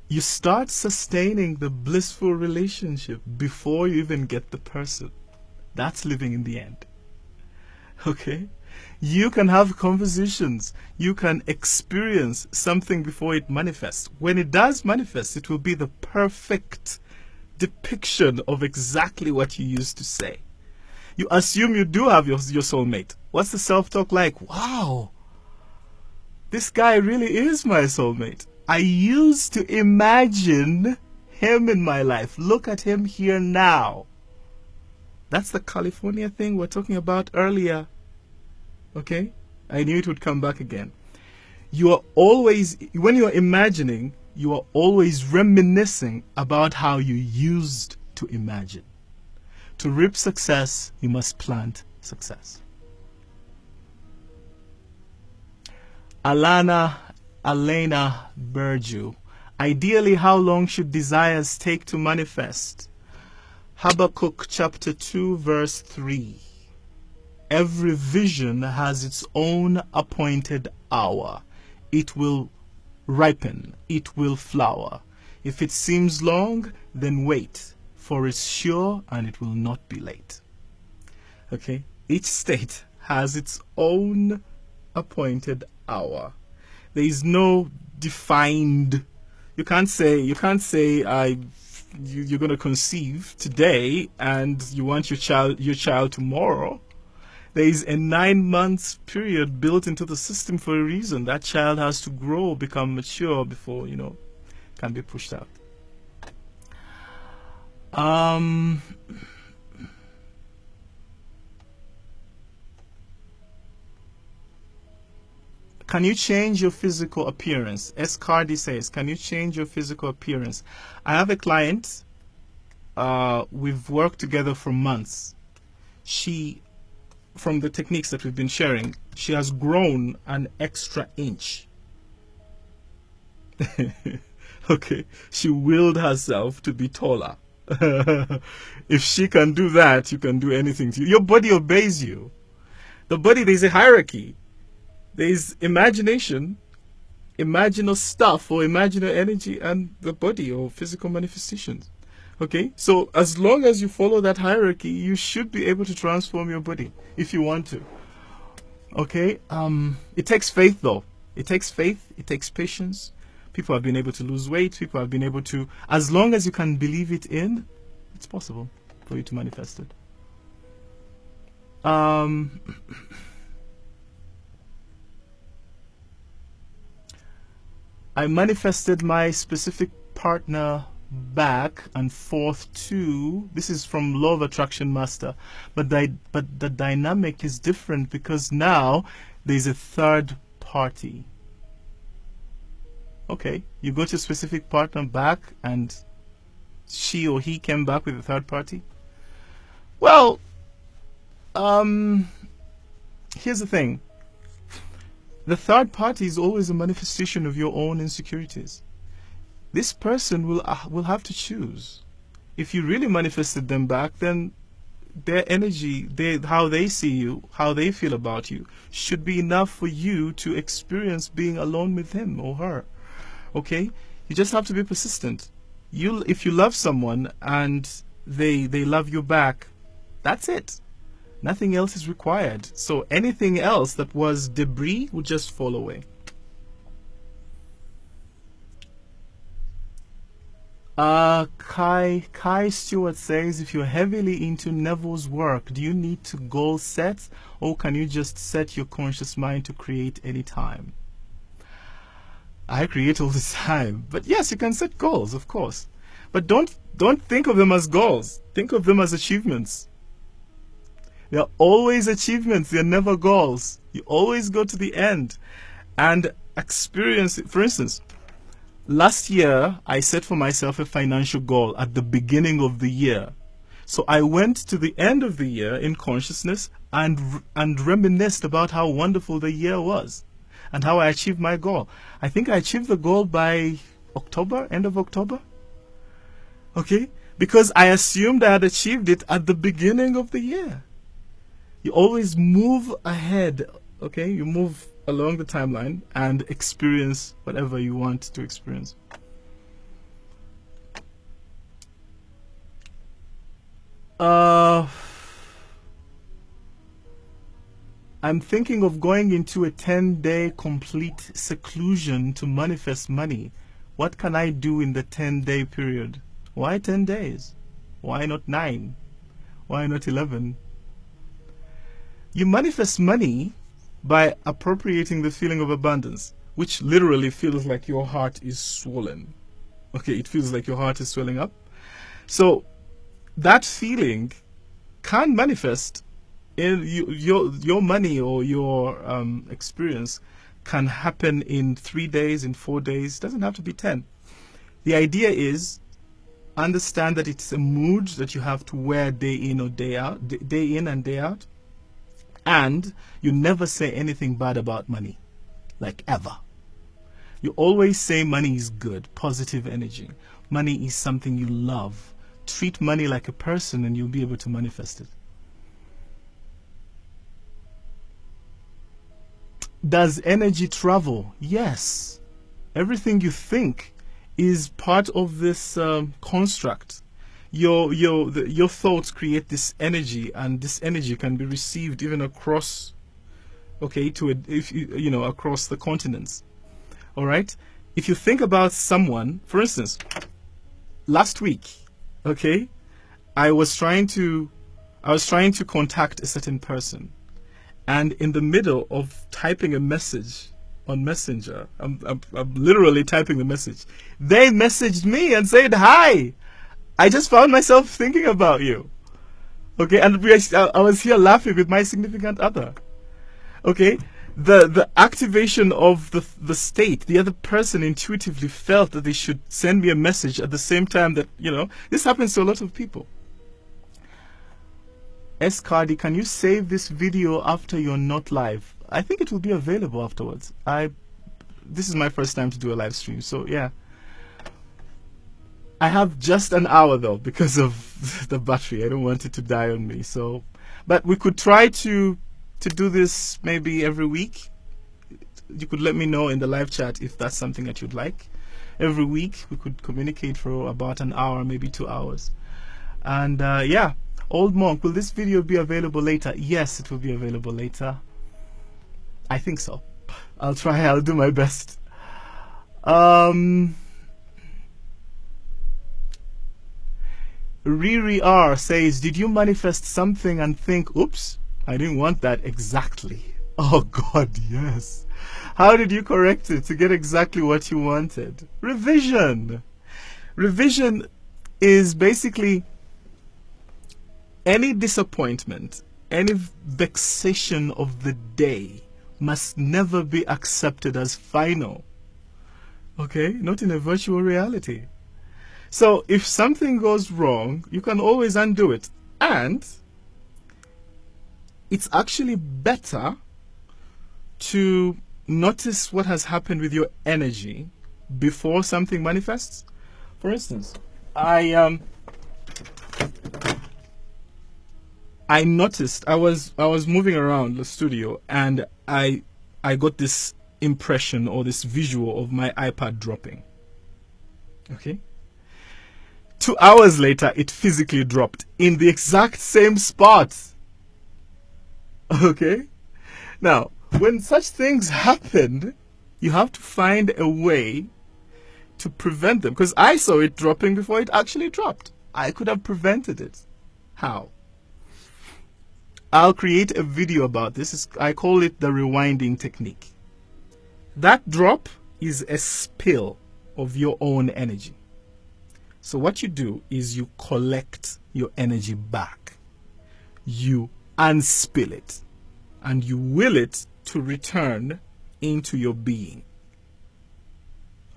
You start sustaining the blissful relationship before you even get the person. That's living in the end. Okay? You can have conversations. You can experience something before it manifests. When it does manifest, it will be the perfect depiction of exactly what you used to say. You assume you do have your soulmate. What's the self-talk like? Wow, this guy really is my soulmate. I used to imagine him in my life. Look at him here now. That's the California thing we're talking about earlier. Okay? I knew it would come back again. You are always, when you are imagining, you are always reminiscing about how you used to imagine. To reap success, you must plant success. Alana Elena Burju. Ideally, how long should desires take to manifest? Habakkuk chapter 2 verse 3. Every vision has its own appointed hour. It will ripen, it will flower. If it seems long, then wait, for it's sure and it will not be late. Okay? Each state has its own appointed hour. There is no defined. You can't say you're going to conceive today and you want your child tomorrow. There is a 9 months period built into the system for a reason. That child has to grow, become mature before, can be pushed out. Can you change your physical appearance? S. Cardi says, can you change your physical appearance? I have a client. We've worked together for months. From the techniques that we've been sharing, she has grown an extra inch. Okay, she willed herself to be taller. If she can do that, you can do anything to you. Your body obeys you. The body, there's a hierarchy. There's imagination, imaginal stuff or imaginal energy, and the body or physical manifestations. Okay, so as long as you follow that hierarchy, you should be able to transform your body if you want to. Okay, it takes faith though. It takes faith, it takes patience. People have been able to lose weight, people have been able to, as long as you can believe it in, it's possible for you to manifest it. I manifested my specific partner back and forth too. This is from Law of Attraction Master, but the dynamic is different because now there's a third party. Okay, you go to a specific partner back and she or he came back with a third party. Well, here's the thing. The third party is always a manifestation of your own insecurities. This person will have to choose. If you really manifested them back, then their energy, how they see you, how they feel about you, should be enough for you to experience being alone with him or her. Okay? You just have to be persistent. If you love someone and they love you back, that's it. Nothing else is required. So anything else that was debris will just fall away. Kai Stewart says, if you're heavily into Neville's work, do you need to goal set, or can you just set your conscious mind to create any time? I create all the time, but yes, you can set goals, of course. But don't think of them as goals. Think of them as achievements. They're always achievements. They're never goals. You always go to the end and experience it. For instance, last year, I set for myself a financial goal at the beginning of the year. So I went to the end of the year in consciousness and reminisced about how wonderful the year was and how I achieved my goal. I think I achieved the goal by October, end of October. Okay? Because I assumed I had achieved it at the beginning of the year. You always move ahead, okay? You move along the timeline and experience whatever you want to experience. I'm thinking of going into a 10-day complete seclusion to manifest money. What can I do in the 10-day period? Why 10 days? Why not 9? Why not 11? You manifest money by appropriating the feeling of abundance, which literally feels like your heart is swollen. Okay, it feels like your heart is swelling up. So that feeling can manifest in your money, or your experience can happen in 3 days, in 4 days. It doesn't have to be 10. The idea is, understand that it's a mood that you have to wear day in or day out, day in and day out. And you never say anything bad about money, like ever. You always say money is good, positive energy. Money is something you love. Treat money like a person and you'll be able to manifest it. Does energy travel? Yes. Everything you think is part of this construct. Your thoughts create this energy, and this energy can be received even across, okay, across the continents. All right. If you think about someone, for instance, last week, okay, I was trying to contact a certain person, and in the middle of typing a message on Messenger, I'm literally typing the message. They messaged me and said, "Hi, I just found myself thinking about you." Okay, and I was here laughing with my significant other. Okay, the activation of the state, the other person intuitively felt that they should send me a message at the same time that, this happens to a lot of people. S. Cardi, can you save this video after you're not live? I think it will be available afterwards. This is my first time to do a live stream, so yeah. I have just an hour though because of the battery. I don't want it to die on me. So, but we could try to do this maybe every week. You could let me know in the live chat if that's something that you'd like. Every week we could communicate for about an hour, maybe 2 hours. And yeah. Old Monk, will this video be available later? Yes, it will be available later. I think so. I'll try. I'll do my best. Riri R says, did you manifest something and think, oops, I didn't want that exactly? Oh God, yes. How did you correct it to get exactly what you wanted? Revision. Revision is basically any disappointment, any vexation of the day must never be accepted as final. Okay? Not in a virtual reality. So if something goes wrong, you can always undo it. And it's actually better to notice what has happened with your energy before something manifests. For instance, I noticed I was moving around the studio and I got this impression or this visual of my iPad dropping. Okay? 2 hours later, it physically dropped in the exact same spot. Okay? Now, when such things happen, you have to find a way to prevent them. Because I saw it dropping before it actually dropped. I could have prevented it. How? I'll create a video about this. I call it the rewinding technique. That drop is a spill of your own energy. So what you do is you collect your energy back. You unspill it. And you will it to return into your being.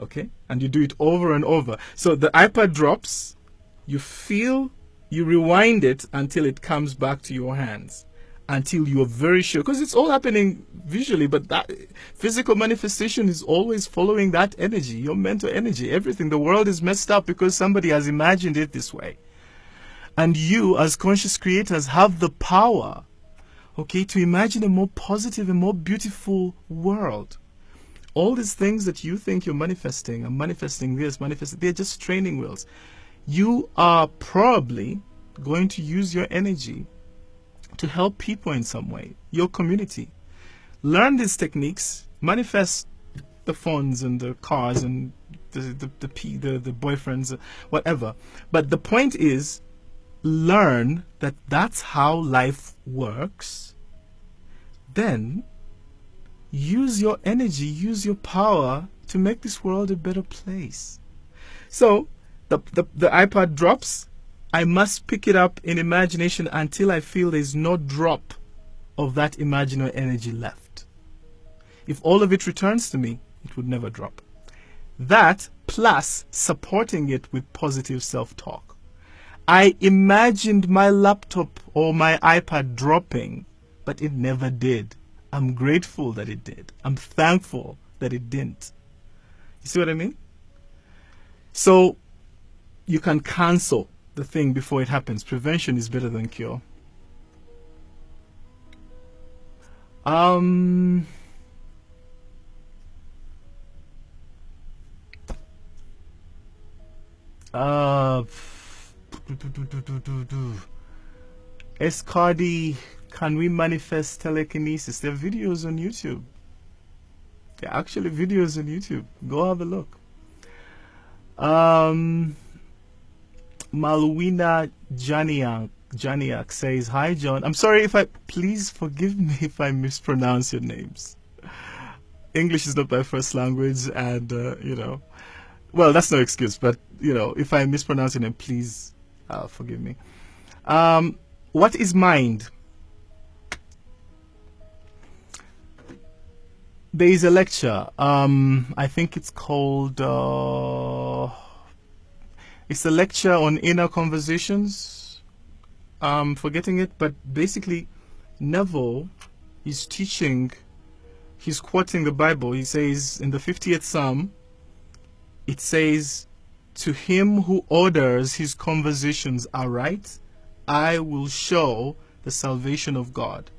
Okay? And you do it over and over. So the iPad drops, you rewind it until it comes back to your hands. Until you're very sure. Because it's all happening visually, but that physical manifestation is always following that energy, your mental energy, everything. The world is messed up because somebody has imagined it this way. And you, as conscious creators, have the power, okay, to imagine a more positive and more beautiful world. All these things that you think you're manifesting, and manifesting this, manifesting, they're just training wheels. You are probably going to use your energy to help people in some way, your community. Learn these techniques, manifest the phones and the cars and the boyfriends, whatever. But the point is, learn that that's how life works. Then use your energy, use your power to make this world a better place. So the iPad drops. I must pick it up in imagination until I feel there's no drop of that imaginary energy left. If all of it returns to me, it would never drop. That plus supporting it with positive self-talk. I imagined my laptop or my iPad dropping, but it never did. I'm grateful that it did. I'm thankful that it didn't. You see what I mean? So you can cancel the thing before it happens. Prevention is better than cure. Escardi, can we manifest telekinesis? There are videos on YouTube. There are actually videos on YouTube. Go have a look. Malwina Janiak says, hi John. I'm sorry please forgive me if I mispronounce your names. English is not my first language, and well, that's no excuse, but if I mispronounce your name, please forgive me. What is mind? There is a lecture. I think it's called. It's a lecture on inner conversations. Forgetting it, but basically, Neville is teaching. He's quoting the Bible. He says in the 50th Psalm, it says, "To him who orders his conversations aright, I will show the salvation of God."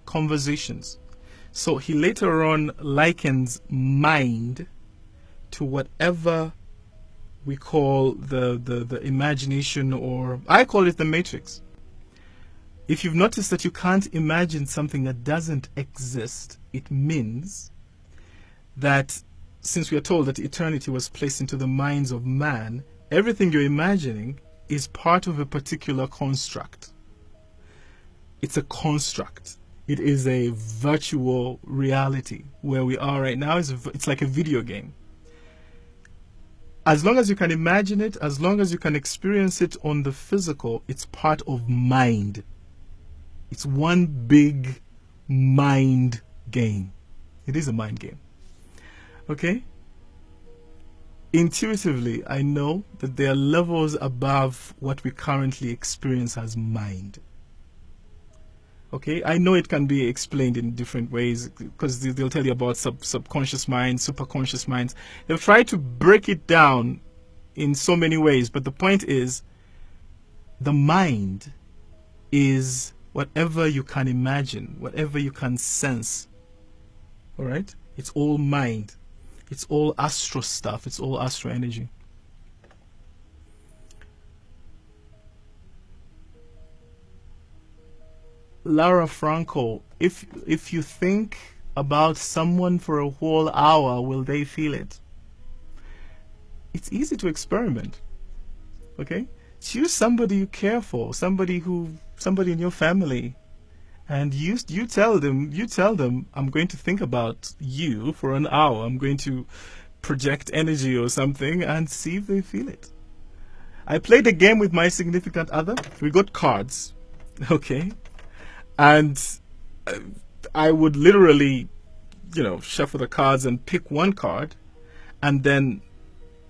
Conversations. So he later on likens mind to whatever we call the imagination, or I call it the matrix. If you've noticed that you can't imagine something that doesn't exist, it means that since we are told that eternity was placed into the minds of man, everything you're imagining is part of a particular construct. It's a construct. It is a virtual reality. Where we are right now, it's like a video game. As long as you can imagine it, as long as you can experience it on the physical, it's part of mind. It's one big mind game. It is a mind game. Okay? Intuitively, I know that there are levels above what we currently experience as mind. Okay? I know it can be explained in different ways, because they'll tell you about subconscious minds, superconscious minds. They'll try to break it down in so many ways, but the point is, the mind is whatever you can imagine, whatever you can sense. All right? It's all mind. It's all astro stuff. It's all astro energy. Lara Franco, if you think about someone for a whole hour, will they feel it? It's easy to experiment. Okay? Choose somebody you care for, somebody in your family, and you tell them, I'm going to think about you for an hour. I'm going to project energy or something and see if they feel it. I played a game with my significant other. We got cards, okay, and I would literally, shuffle the cards and pick one card, and then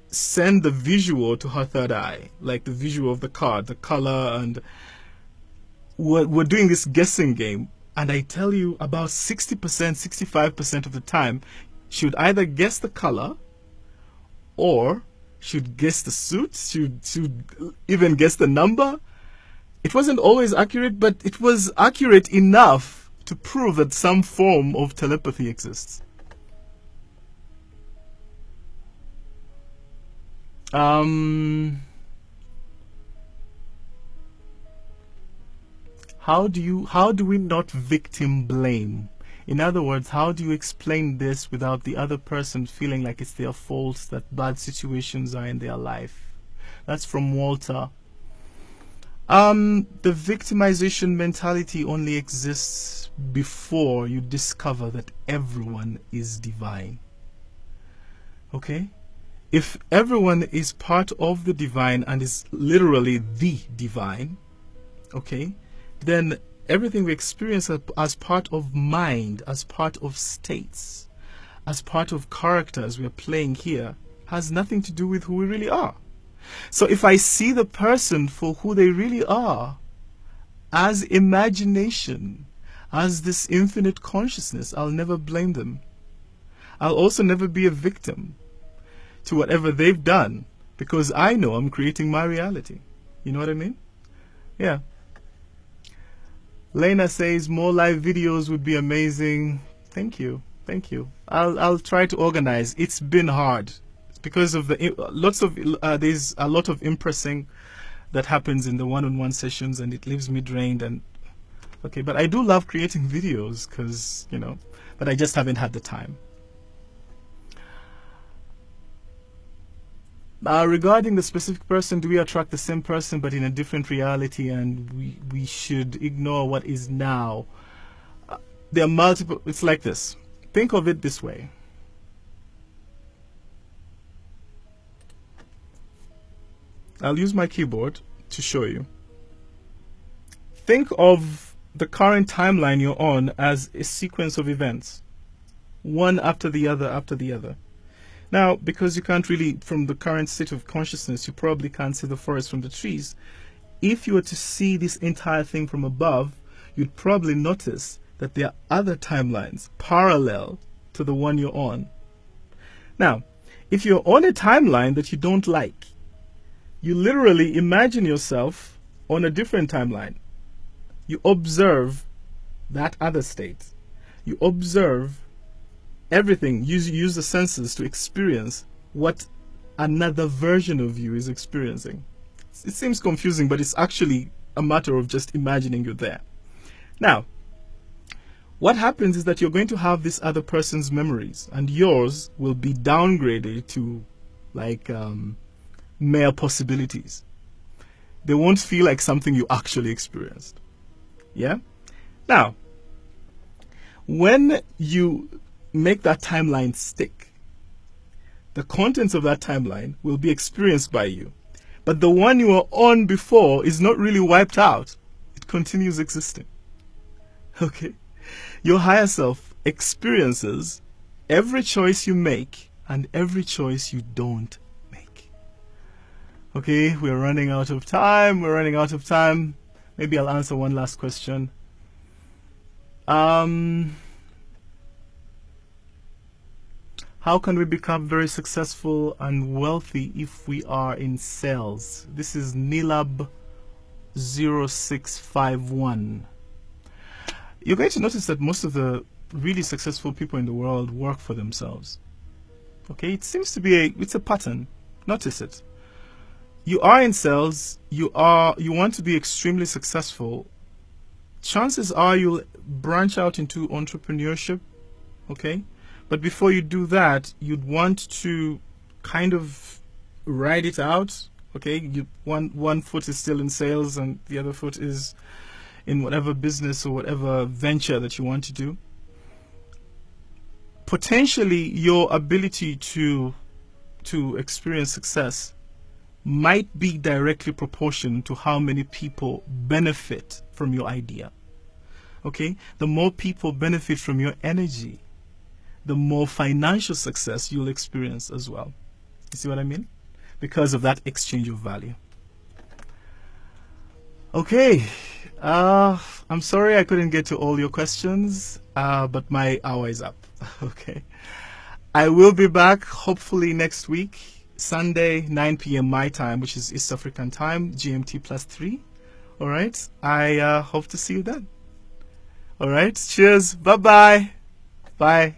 send the visual to her third eye, like the visual of the card, the color, and we're doing this guessing game. And I tell you, about 60%, 65% of the time, she would either guess the color, or she'd guess the suit, she'd even guess the number. It wasn't always accurate, but it was accurate enough to prove that some form of telepathy exists. How do we not victim blame? In other words, how do you explain this without the other person feeling like it's their fault that bad situations are in their life? That's from Walter. The victimization mentality only exists before you discover that everyone is divine. Okay? If everyone is part of the divine and is literally the divine, okay, then everything we experience as part of mind, as part of states, as part of characters we're playing here, has nothing to do with who we really are. So if I see the person for who they really are, as imagination, as this infinite consciousness, I'll never blame them. I'll also never be a victim. to whatever they've done, because I know I'm creating my reality. You know what I mean? Yeah. Lena says more live videos would be amazing. Thank you. Thank you. I'll try to organize. It's been hard because of there's a lot of impressing that happens in the one-on-one sessions, and it leaves me drained. And okay, but I do love creating videos because, you know, but I just haven't had the time. Regarding the specific person, do we attract the same person but in a different reality, and we should ignore what is now? There are multiple. It's like this. Think of it this way. I'll use my keyboard to show you. Think of the current timeline you're on as a sequence of events, one after the other after the other. Now, because you can't really, from the current state of consciousness, you probably can't see the forest from the trees. If you were to see this entire thing from above, you'd probably notice that there are other timelines parallel to the one you're on. Now, if you're on a timeline that you don't like, you literally imagine yourself on a different timeline. You observe that other state. You observe everything. Use the senses to experience what another version of you is experiencing. It seems confusing, but it's actually a matter of just imagining you're there. Now, what happens is that you're going to have this other person's memories, and yours will be downgraded to like mere possibilities. They won't feel like something you actually experienced. Yeah? Now, when you make that timeline stick, the contents of that timeline will be experienced by you. But the one you were on before is not really wiped out. It continues existing. Okay? Your higher self experiences every choice you make and every choice you don't make. Okay, we're running out of time. We're running out of time. Maybe I'll answer one last question. How can we become very successful and wealthy if we are in sales? This is Nilab 0651. You're going to notice that most of the really successful people in the world work for themselves. Okay, it seems to be it's a pattern. Notice it. You are in sales, you want to be extremely successful. Chances are you'll branch out into entrepreneurship, okay? But before you do that, you'd want to kind of ride it out, okay? One foot is still in sales and the other foot is in whatever business or whatever venture that you want to do. Potentially, your ability to experience success might be directly proportional to how many people benefit from your idea. Okay? The more people benefit from your energy, the more financial success you'll experience as well. You see what I mean? Because of that exchange of value. Okay. I'm sorry I couldn't get to all your questions, but my hour is up. Okay. I will be back hopefully next week, Sunday, 9 p.m. my time, which is East African time, GMT +3. All right. I hope to see you then. All right. Cheers. Bye-bye. Bye.